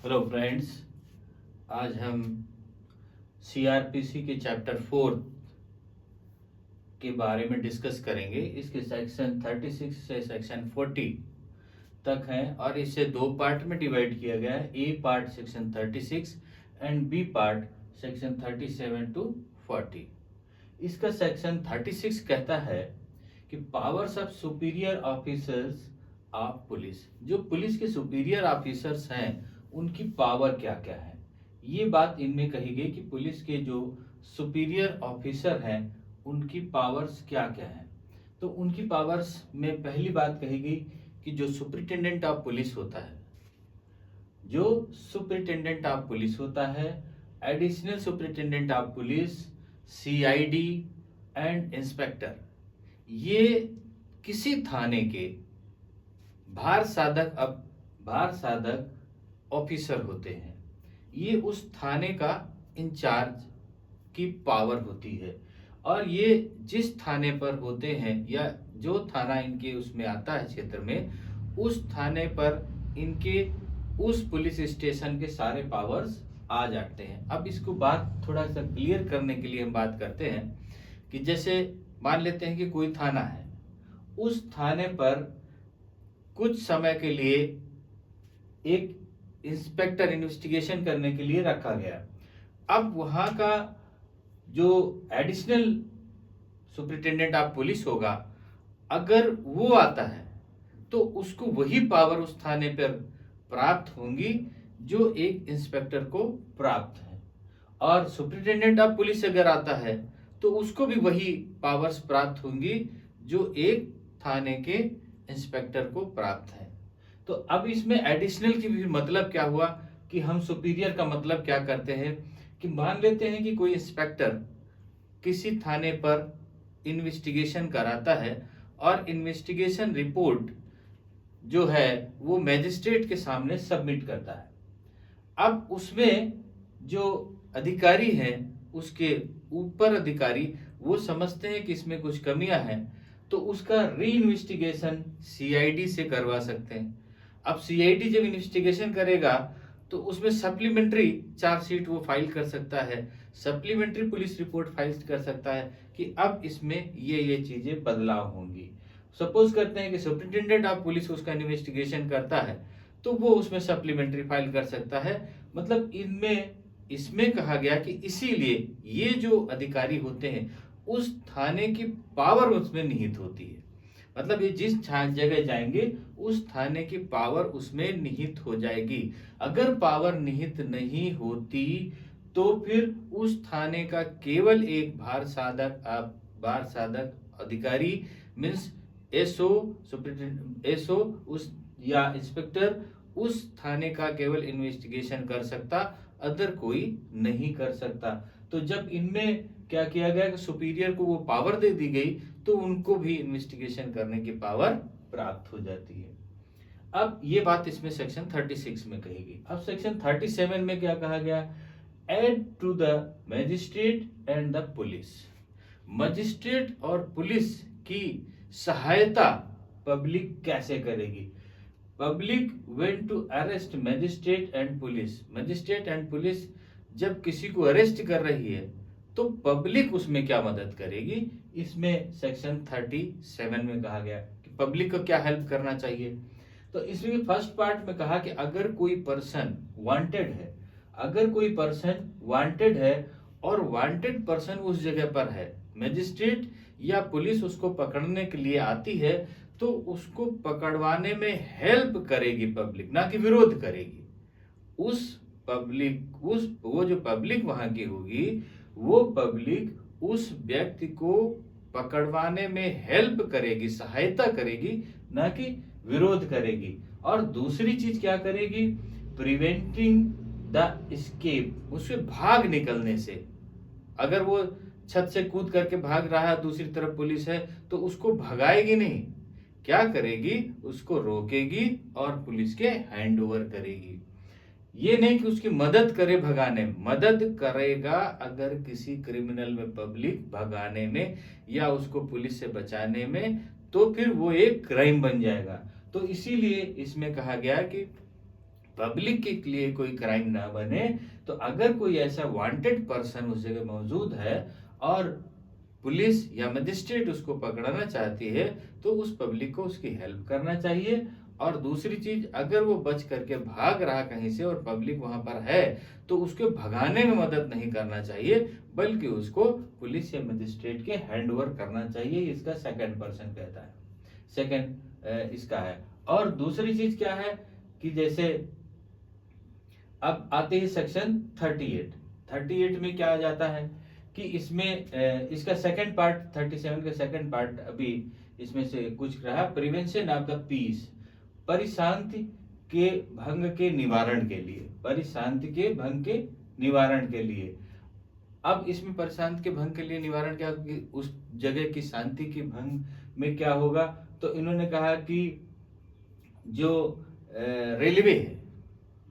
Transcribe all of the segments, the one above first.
Hello friends, आज हम CrPC के चैप्टर 4 के बारे में डिस्कस करेंगे। इसके सेक्शन 36 से सेक्शन 40 तक हैं और इसे दो पार्ट में डिवाइड किया गया है। A part section 36 and B part section 37 to 40। इसका सेक्शन 36 कहता है कि powers of superior officers of police. जो पुलिस के सुपीरियर ऑफिसर्स हैं उनकी पावर क्या क्या है, ये बात इनमें कही गई कि पुलिस के जो सुपीरियर ऑफिसर हैं उनकी पावर्स क्या क्या हैं। तो उनकी पावर्स में पहली बात कही गई कि जो सुपरिटेंडेंट ऑफ पुलिस होता है, जो सुपरिटेंडेंट ऑफ पुलिस होता है, additional superintendent of police, CID and inspector, ये किसी थाने के भार साधक ऑफिसर होते हैं। ये उस थाने का इंचार्ज की पावर होती है और ये जिस थाने पर होते हैं या जो थाना इनके उसमें आता है क्षेत्र में, उस थाने पर इनके उस पुलिस स्टेशन के सारे पावर्स आ जाते हैं। अब इसको बात थोड़ा सा क्लियर करने के लिए हम बात करते हैं कि जैसे मान लेते हैं कि कोई थाना है, उस थाने पर कुछ समय के लिए एक इंस्पेक्टर इन्वेस्टिगेशन करने के लिए रखा गया। अब वहां का जो एडिशनल सुपरिटेंडेंट ऑफ पुलिस होगा, अगर वो आता है तो उसको वही पावर उस थाने पर प्राप्त होंगी जो एक इंस्पेक्टर को प्राप्त है। और सुपरिटेंडेंट ऑफ पुलिस अगर आता है तो उसको भी वही पावर्स प्राप्त होंगी जो एक थाने के इंस्पेक्टर को प्राप्त है। तो अब इसमें एडिशनल की भी मतलब क्या हुआ कि हम सुपीरियर का मतलब क्या करते हैं कि मान लेते हैं कि कोई इंस्पेक्टर किसी थाने पर इन्वेस्टिगेशन कराता है और इन्वेस्टिगेशन रिपोर्ट जो है वो मैजिस्ट्रेट के सामने सबमिट करता है। अब उसमें जो अधिकारी हैं, उसके ऊपर अधिकारी वो समझते हैं कि इसमें कुछ कमियां हैं, तो उसका री इन्वेस्टिगेशन सीआईडी से करवा सकते हैं। अब सीआईडी जब इन्वेस्टिगेशन करेगा तो उसमें सप्लीमेंट्री चार्जशीट वो फाइल कर सकता है, सप्लीमेंट्री पुलिस रिपोर्ट फाइल कर सकता है कि अब इसमें ये चीजें बदलाव होंगी। सपोज करते हैं कि सुपरिटेंडेंट ऑफ पुलिस उसका इन्वेस्टिगेशन करता है तो वो उसमें सप्लीमेंट्री फाइल कर सकता है। मतलब इसमें कहा गया कि इसीलिए ये जो अधिकारी होते हैं उस थाने की पावर उसमें निहित होती है। मतलब ये जिस जगह जाएंगे उस थाने की पावर उसमें निहित हो जाएगी। अगर पावर निहित नहीं होती तो फिर उस थाने का केवल एक भार साधक अधिकारी मीन्स एसओ, सुपरिटेंडेंट एसओ उस या इंस्पेक्टर उस थाने का केवल इन्वेस्टिगेशन कर सकता, अदर कोई नहीं कर सकता। तो जब इनमें क्या किया गया कि सुपीरियर को वो पावर दे दी गई तो उनको भी इन्वेस्टिगेशन करने की पावर प्राप्त हो जाती है। अब ये बात इसमें सेक्शन 36 में कही गई। अब सेक्शन 37 में क्या कहा गया, aid to the magistrate and the police. Magistrate और पुलिस की सहायता पब्लिक कैसे करेगी। Public went to arrest magistrate and police. Magistrate and police जब किसी को अरेस्ट कर रही है तो पब्लिक उसमें क्या मदद करेगी, इसमें सेक्शन 37 में कहा गया कि पब्लिक को क्या हेल्प करना चाहिए। तो इसमें फर्स्ट पार्ट में कहा कि अगर कोई पर्सन वांटेड है, अगर कोई पर्सन वांटेड है और वांटेड पर्सन उस जगह पर है, मजिस्ट्रेट या पुलिस उसको पकड़ने के लिए आती है तो उसको पकड़वाने में हेल्प करेगी पब्लिक, ना कि विरोध करेगी। वो जो पब्लिक वहां की होगी वो पब्लिक उस व्यक्ति को पकड़वाने में हेल्प करेगी, सहायता करेगी, ना कि विरोध करेगी। और दूसरी चीज क्या करेगी, प्रिवेंटिंग द एस्केप, उससे भाग निकलने से। अगर वो छत से कूद करके भाग रहा है, दूसरी तरफ पुलिस है, तो उसको भगाएगी नहीं, क्या करेगी, उसको रोकेगी और पुलिस के हैंड ओवर करेगी। ये नहीं कि उसकी मदद करे भगाने में, मदद करेगा अगर किसी क्रिमिनल में पब्लिक भगाने में या उसको पुलिस से बचाने में, तो फिर वो एक क्राइम बन जाएगा। तो इसीलिए इसमें कहा गया कि पब्लिक के लिए कोई क्राइम ना बने, तो अगर कोई ऐसा वांटेड पर्सन उस जगह मौजूद है और पुलिस या मजिस्ट्रेट उसको पकड़ना चाहती है, तो उस पब्लिक को उसकी हेल्प करना चाहिए। और दूसरी चीज, अगर वो बच करके भाग रहा कहीं से और पब्लिक वहां पर है, तो उसको भगाने में मदद नहीं करना चाहिए, बल्कि उसको पुलिस या मजिस्ट्रेट के हैंड ओवर करना चाहिए। इसका सेकंड पर्सन कहता है, सेकंड इसका है। और दूसरी चीज क्या है कि जैसे अब आते हैं सेक्शन 38 में क्या आ जाता है कि इसमें इसका सेकंड पार्ट 37 का सेकंड पार्ट अभी इसमें से कुछ रहा, प्रिवेंशन ऑफ द पीस, परिशांति के भंग के निवारण के लिए, परिशांति के भंग के निवारण के लिए। अब इसमें परिशांति के भंग के लिए निवारण क्या, उस जगह की शांति के भंग में क्या होगा, तो इन्होंने कहा कि जो रेलवे है,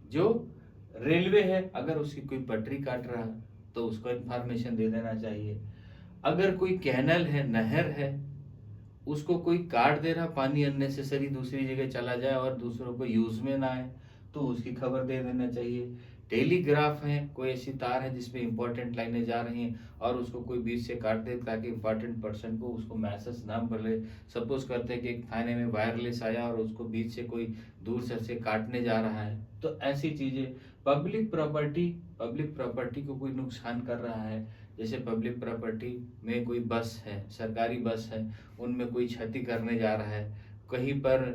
जो रेलवे है, अगर उसकी कोई पटरी काट रहा तो उसको इंफॉर्मेशन दे देना चाहिए। अगर कोई कैनल है, नहर है, उसको कोई काट दे रहा, पानी अननेसेसरी दूसरी जगह चला जाए और दूसरों को यूज में ना आए, तो उसकी खबर दे देना चाहिए। टेलीग्राफ है, कोई ऐसी तार है जिसमें इंपॉर्टेंट लाइनें जा रही हैं और उसको कोई बीच से काट दे ताकि इंपॉर्टेंट पर्सन को उसको मैसेज ना मिले। सपोज करते हैं कि एक थाने में वायरलेस आया और उसको बीच से कोई दूर से काटने जा रहा है, तो ऐसी चीजें। पब्लिक प्रॉपर्टी को कोई नुकसान कर रहा है, जैसे पब्लिक प्रॉपर्टी में कोई बस है, सरकारी बस है, उनमें कोई क्षति करने जा रहा है, कहीं पर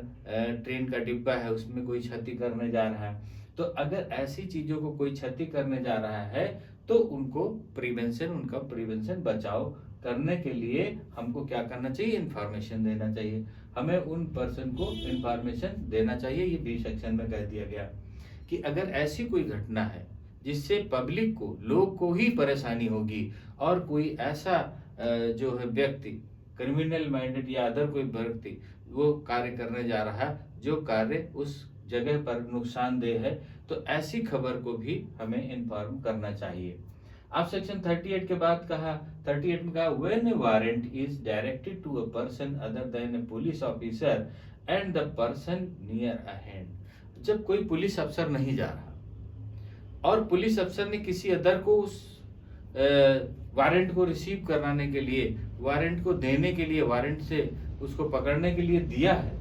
ट्रेन का डिब्बा है उसमें कोई क्षति करने जा रहा है, तो अगर ऐसी चीजों को कोई क्षति करने जा रहा है तो उनका प्रिवेंशन बचाव करने के लिए हमको क्या करना चाहिए, इंफॉर्मेशन देना चाहिए, हमें उन पर्सन को इंफॉर्मेशन देना चाहिए। ये बी सेक्शन में कह दिया गया कि अगर ऐसी कोई घटना है जिससे पब्लिक को, लोग को ही परेशानी होगी और कोई ऐसा जो है व्यक्ति क्रिमिनल माइंडेड या अदर कोई व्यक्ति वो कार्य करने जा रहा है जो कार्य उस जगह पर नुकसानदेह है, तो ऐसी खबर को भी हमें इन्फॉर्म करना चाहिए। अब सेक्शन 38 के बाद कहा, 38 में कहा when a warrant is directed to a person other than a police officer and the person near a hand, जब कोई पुलिस अफसर नहीं जा रहा और पुलिस अफसर ने किसी अदर को उस वारंट को रिसीव कराने के लिए, वारंट को देने के लिए, वारंट से उसको पकड़ने के लिए दिया है,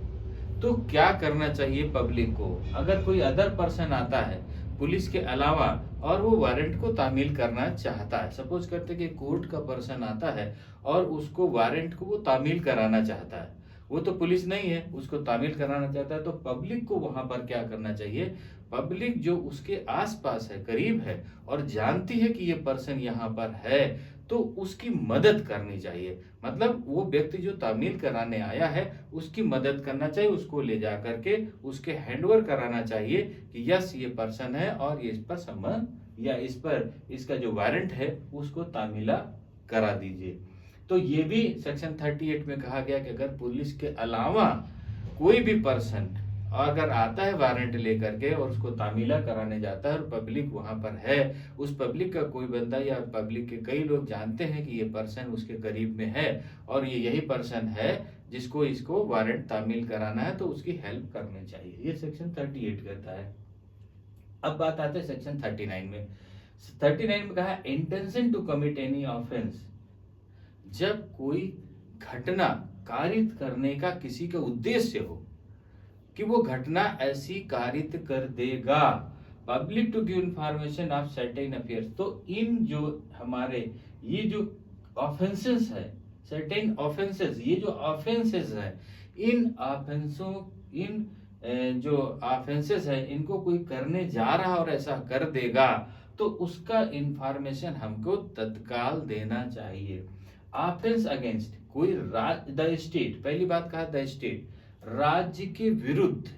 तो क्या करना चाहिए पब्लिक को। अगर कोई अदर पर्सन आता है पुलिस के अलावा और वो वारंट को तामील करना चाहता है, सपोज करते कि कोर्ट का पर्सन आता है और उसको वारंट को वो तामील कराना चाहता है, वो तो पुलिस नहीं है, उसको तामील कराना चाहता है, तो पब्लिक को वहां पर क्या करना चाहिए, पब्लिक जो उसके आसपास है, करीब है और जानती है कि ये पर्सन यहाँ पर है, तो उसकी मदद करनी चाहिए। मतलब वो व्यक्ति जो तामील कराने आया है उसकी मदद करना चाहिए, उसको ले जा करके उसके हैंडओवर कराना चाहिए कि यस ये पर्सन है और ये इस पर संबंध या इस पर इसका जो वारंट है उसको तामीला करा दीजिए। तो ये भी सेक्शन 38 में कहा गया कि अगर पुलिस के अलावा कोई भी पर्सन अगर आता है वारंट लेकर के और उसको तामीला कराने जाता है और पब्लिक वहां पर है, उस पब्लिक का कोई बंदा या पब्लिक के कई लोग जानते हैं कि ये पर्सन उसके करीब में है और ये यही पर्सन है जिसको इसको वारंट तामील कराना है, तो उसकी हेल्प करनी चाहिए। ये सेक्शन 38 कहता है। अब बात आते हैं सेक्शन 39 में। 39 में कहा intention to commit any offence, जब कोई घटना कारित करने का किसी का उद्देश्य हो कि वो घटना ऐसी कारित कर देगा, public to give information of certain affairs, तो इन जो हमारे ये जो ऑफेंसेस है, सर्टेन ऑफेंसेस, ये जो ऑफेंसेस है, इन ऑफेंसों, इन जो ऑफेंसेस है इनको कोई करने जा रहा और ऐसा कर देगा तो उसका इंफॉर्मेशन हमको तत्काल देना चाहिए। ऑफेंस अगेंस्ट कोई द स्टेट, पहली बात कहा द स्टेट, राज्य के विरुद्ध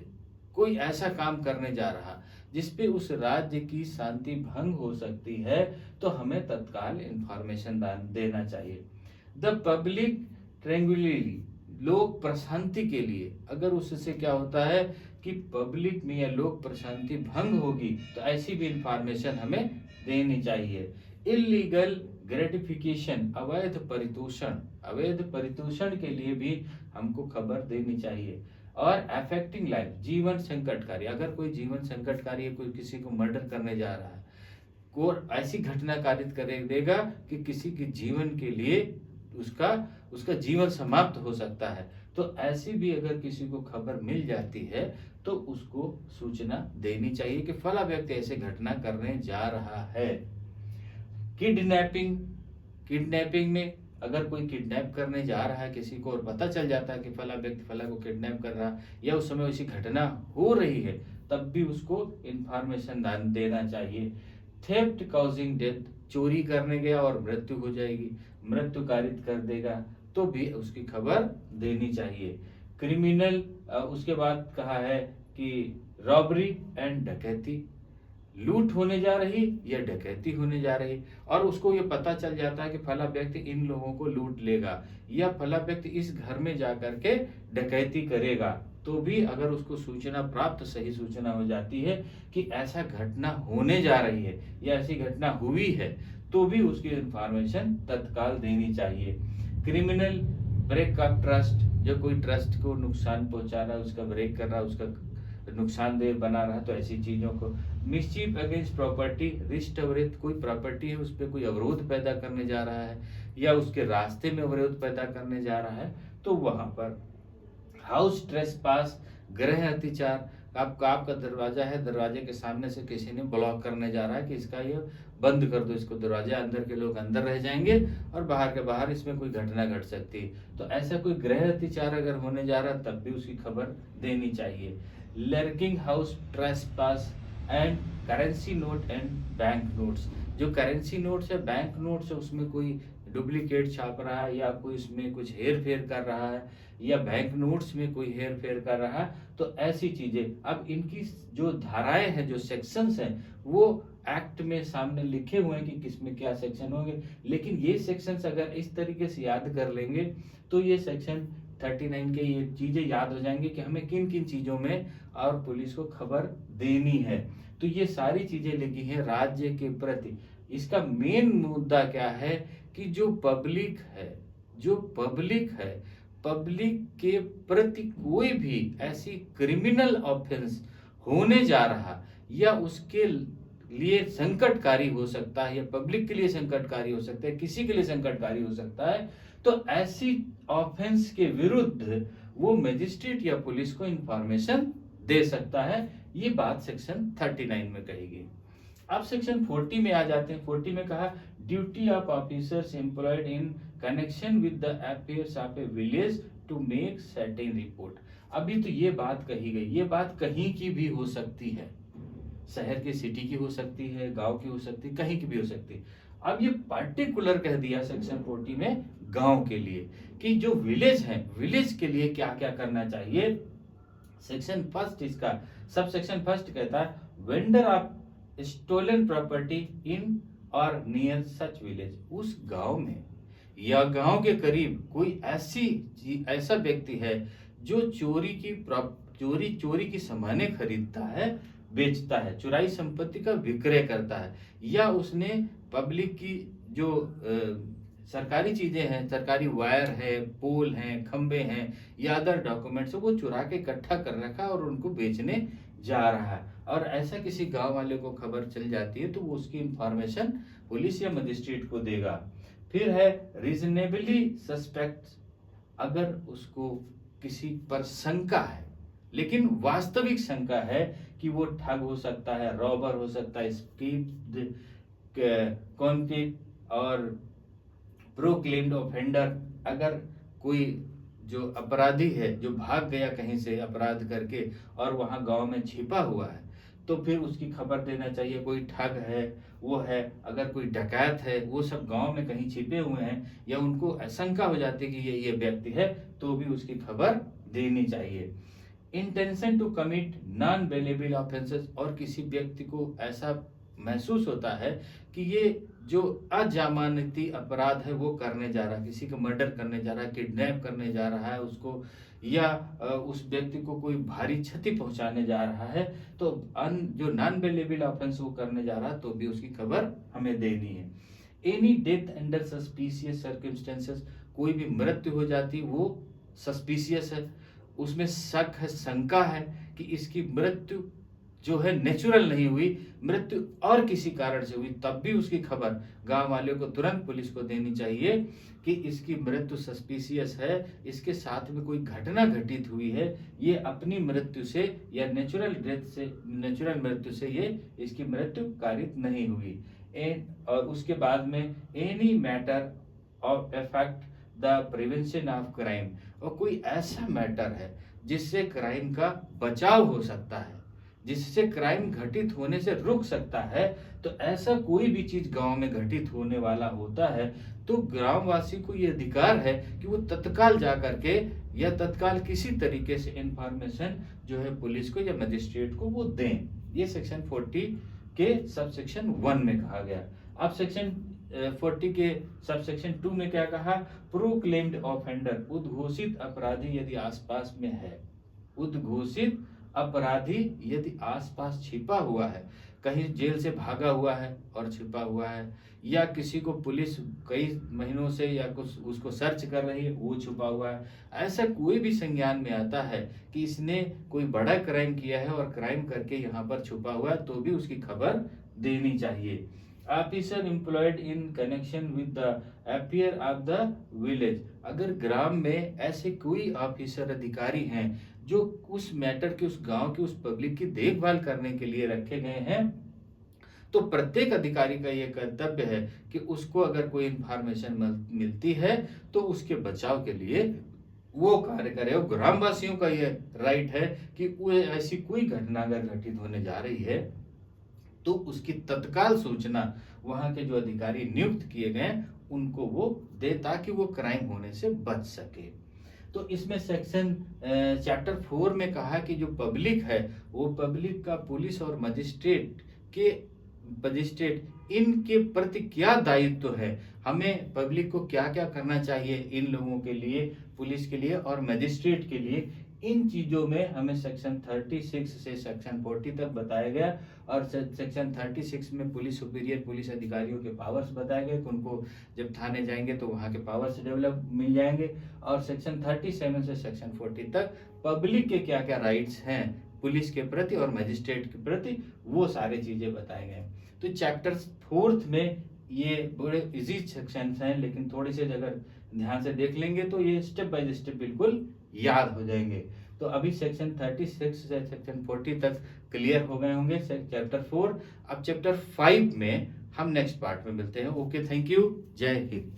कोई ऐसा काम करने जा रहा जिसपे उस राज्य की शांति भंग हो सकती है, तो हमें तत्काल इंफॉर्मेशन देना चाहिए। द पब्लिक ट्रैंक्विलिटी, लोक प्रशांति के लिए, अगर उससे क्या होता है कि पब्लिक में या लोक प्रशांति भंग होगी तो ऐसी भी इंफॉर्मेशन हमें देनी चाहिए। इलीगल ग्रेटिफिकेशन, अवैध परितोषण, अवैध परितोषण के लिए भी हमको खबर देनी चाहिए। और अफेक्टिंग लाइफ, जीवन संकटकारी, अगर कोई जीवन संकटकारी है, कोई किसी को मर्डर करने जा रहा है, को ऐसी घटना कारित कर देगा कि किसी के जीवन के लिए उसका उसका जीवन समाप्त हो सकता है, तो ऐसी भी अगर किसी को खबर मिल जाती है तो उसको सूचना देनी चाहिए कि फला व्यक्ति ऐसे घटना करने जा रहा है। किडनैपिंग, किडनैपिंग में अगर कोई किडनैप करने जा रहा है किसी को और पता चल जाता है कि फला व्यक्ति फला को किडनैप कर रहा या उस समय ऐसी घटना हो रही है, तब भी उसको इंफॉर्मेशन देना चाहिए। थेफ्ट काउजिंग डेथ, चोरी करने गया और मृत्यु हो जाएगी, मृत्यु कारित कर देगा, तो भी उसकी खबर देनी चाहिए। क्रिमिनल, उसके बाद कहा है कि रॉबरी एंड डकैती, लूट होने जा रही या डकैती होने जा रही और उसको ये पता चल जाता है कि फला व्यक्ति इन लोगों को लूट लेगा या फला व्यक्ति इस घर में जाकर के डकैती करेगा, तो भी अगर उसको सूचना प्राप्त, सही सूचना हो जाती है कि ऐसा घटना होने जा रही है या ऐसी घटना हुई है, तो भी उसकी इंफॉर्मेशन तत्काल देनी चाहिए। क्रिमिनल ब्रेक ऑफ ट्रस्ट, जो कोई ट्रस्ट को नुकसान पहुंचा रहा है, उसका ब्रेक कर रहा है, उसका नुकसानदेह बना रहा है, तो ऐसी चीजों को। मिसचीफ अगेंस्ट प्रॉपर्टी, रिस्ट अवरोध, कोई प्रॉपर्टी है उस पर कोई अवरोध पैदा करने जा रहा है या उसके रास्ते में अवरोध पैदा करने जा रहा है, तो वहां पर। हाउस ट्रेसपास, गृह अतिचार, आपका दरवाजा है, दरवाजे के सामने से किसी ने ब्लॉक करने जा रहा है कि इसका ये बंद कर दो इसको दरवाजा, अंदर के लोग अंदर रह जाएंगे और बाहर के बाहर इसमें कोई घटना घट सकती है, तो ऐसा कोई गृह अतिचार अगर होने जा रहा है तब भी उसकी खबर देनी चाहिए। Lurking house trespass and currency note and bank notes, जो करेंसी नोट्स है, बैंक नोट्स है, उसमें कोई डुप्लीकेट छाप रहा है या कोई इसमें कुछ हेर फेर कर रहा है या बैंक नोट्स में कोई हेर फेर कर रहा है, तो ऐसी चीजें, अब इनकी जो धाराएं हैं, जो सेक्शंस हैं, वो एक्ट में सामने लिखे हुए हैं कि किसमें क्या सेक्शन होंगे, लेकिन ये सेक्शंस अगर इस तरीके से याद कर लेंगे तो ये सेक्शन 39 के ये चीजें याद हो जाएंगी कि हमें किन किन चीजों में और पुलिस को खबर देनी है। तो ये सारी चीजें लिखी हैं राज्य के प्रति। इसका मेन मुद्दा क्या है कि जो पब्लिक है, जो पब्लिक है, पब्लिक के प्रति कोई भी ऐसी क्रिमिनल ऑफेंस होने जा रहा या उसके लिए संकटकारी हो सकता है या पब्लिक के लिए संकटकारी हो सकता है, किसी के लिए संकटकारी हो सकता है, तो ऐसी ऑफेंस के विरुद्ध वो मजिस्ट्रेट या पुलिस को इंफॉर्मेशन दे सकता है। ये बात सेक्शन 39 में कही गई। अब सेक्शन 40 में आ जाते हैं। 40 में कहा duty of officers employed in connection with the affairs of a village to make certain report. अभी तो ये बात कही गई, ये बात कहीं की भी हो सकती है, शहर की, सिटी की हो सकती है, गांव की हो सकती है, कहीं की भी हो सकती है। अब ये पर्टिकुलर कह दिया सेक्शन 40 में गांव के लिए कि जो विलेज है, विलेज के लिए क्या क्या करना चाहिए। सेक्शन फर्स्ट, इसका सब सेक्शन फर्स्ट कहता है vendor of stolen property in or near such village, उस गांव में या गांव के करीब कोई ऐसा व्यक्ति है जो चोरी की सामानें खरीदता है, बेचता है, चुराई संपत्ति का विक्रय करता है, या उसने पब्लिक की जो सरकारी चीजें हैं, सरकारी वायर है, पोल हैं, खंबे हैं या अदर डॉक्यूमेंट्स, वो चुरा के इकट्ठा कर रखा और उनको बेचने जा रहा है, और ऐसा किसी गांव वाले को खबर चल जाती है तो वो उसकी इंफॉर्मेशन पुलिस या मजिस्ट्रेट को देगा। फिर है रीजनेबली सस्पेक्ट, अगर उसको किसी पर शंका है, लेकिन वास्तविक शंका है कि वो ठग हो सकता है, रॉबर हो सकता है, स्कीप कॉन्फ्लिक्ट और प्रोक्लेम्ड ऑफेंडर, अगर कोई जो अपराधी है जो भाग गया कहीं से अपराध करके और वहां गांव में छिपा हुआ है, तो फिर उसकी खबर देना चाहिए। कोई ठग है वो है, अगर कोई डकैत है, वो सब गांव में कहीं छिपे हुए हैं या उनको आशंका हो जाती है कि ये व्यक्ति है, तो भी उसकी खबर देनी चाहिए। Intention to commit non bailable offences, और किसी व्यक्ति को ऐसा महसूस होता है कि ये जो अजमानती अपराध है वो करने जा रहा है, किसी को मर्डर करने जा रहा है, किडनैप करने जा रहा है उसको, या उस व्यक्ति को कोई भारी क्षति पहुंचाने जा रहा है, तो जो नॉन बेलेबल ऑफेंस वो करने जा रहा है, तो भी उसकी खबर हमें देनी है। Any death under suspicious circumstances, कोई भी मृत्यु हो जाती वो सस्पिशियस है, उसमें शक है, शंका है कि इसकी मृत्यु जो है नेचुरल नहीं हुई, मृत्यु और किसी कारण से हुई, तब भी उसकी खबर गांव वालों को तुरंत पुलिस को देनी चाहिए कि इसकी मृत्यु सस्पिशियस है, इसके साथ में कोई घटना घटित हुई है, ये अपनी मृत्यु से या नेचुरल डेथ से, नेचुरल मृत्यु से ये इसकी मृत्यु कारित नहीं हुई। और उसके बाद में any matter of effect the prevention of crime, और कोई ऐसा मैटर है जिससे क्राइम का बचाव हो सकता है, जिससे क्राइम घटित होने से रुक सकता है, तो ऐसा कोई भी चीज गांव में घटित होने वाला होता है तो ग्रामवासी को यह अधिकार है कि वो तत्काल जा करके या तत्काल किसी तरीके से इंफॉर्मेशन जो है पुलिस को या मजिस्ट्रेट को वो दें। ये सेक्शन 40 के सब सेक्शन 1 में कहा गया। अब सेक्शन 40 के सब सेक्शन 2 में क्या कहा? प्रोक्लेम्ड ऑफेंडर, उद्घोषित अपराधी यदि आसपास में है, उद्घोषित अपराधी यदि आसपास छिपा हुआ है, कहीं जेल से भागा हुआ है और छिपा हुआ है, या किसी को पुलिस कई महीनों से या कुछ उसको सर्च कर रही है, वो छुपा हुआ है, ऐसा कोई भी संज्ञान में आता है कि इसने कोई बड़ा क्राइम किया है और क्राइम करके यहाँ पर छुपा हुआ है, तो भी उसकी खबर देनी चाहिए। Officer employed in connection with the affair of the village, अगर ग्राम में ऐसे कोई ऑफिसर अधिकारी हैं जो उस मैटर के, उस गांव के, उस पब्लिक की देखभाल करने के लिए रखे गए हैं, तो प्रत्येक अधिकारी का यह कर्तव्य है कि उसको अगर कोई इंफॉर्मेशन मिलती है तो उसके बचाव के लिए वो कार्य करे। और ग्रामवासियों का यह राइट है कि वो ऐसी कोई घटना अगर घटित होने जा रही है तो उसकी तत्काल सूचना वहां के जो अधिकारी नियुक्त किए गए उनको वो दे, ताकि वो क्राइम होने से बच सके। तो इसमें सेक्शन चैप्टर 4 में कहा कि जो पब्लिक है वो पब्लिक का पुलिस और मजिस्ट्रेट इनके प्रति क्या दायित्व है, हमें पब्लिक को क्या क्या करना चाहिए इन लोगों के लिए, पुलिस के लिए और मजिस्ट्रेट के लिए, इन चीजों में हमें सेक्शन 36 से सेक्शन 40 तक बताया गया। और सेक्शन 36 में पुलिस सुपीरियर, पुलिस अधिकारियों के पावर्स बताए गए कि उनको जब थाने जाएंगे तो वहां के पावर्स डेवलप मिल जाएंगे। और सेक्शन 37 से सेक्शन 40 तक पब्लिक के क्या क्या राइट्स हैं पुलिस के प्रति और मजिस्ट्रेट के प्रति, वो सारी चीजें बताए गए। तो चैप्टर 4 में ये बड़े इजी सेक्शंस हैं, लेकिन थोड़ी सी अगर ध्यान से देख लेंगे तो ये स्टेप बाय स्टेप बिल्कुल याद हो जाएंगे। तो अभी सेक्शन 36 से सेक्शन 40 तक क्लियर हो गए होंगे चैप्टर 4। अब चैप्टर 5 में हम नेक्स्ट पार्ट में मिलते हैं। ओके, थैंक यू, जय हिंद।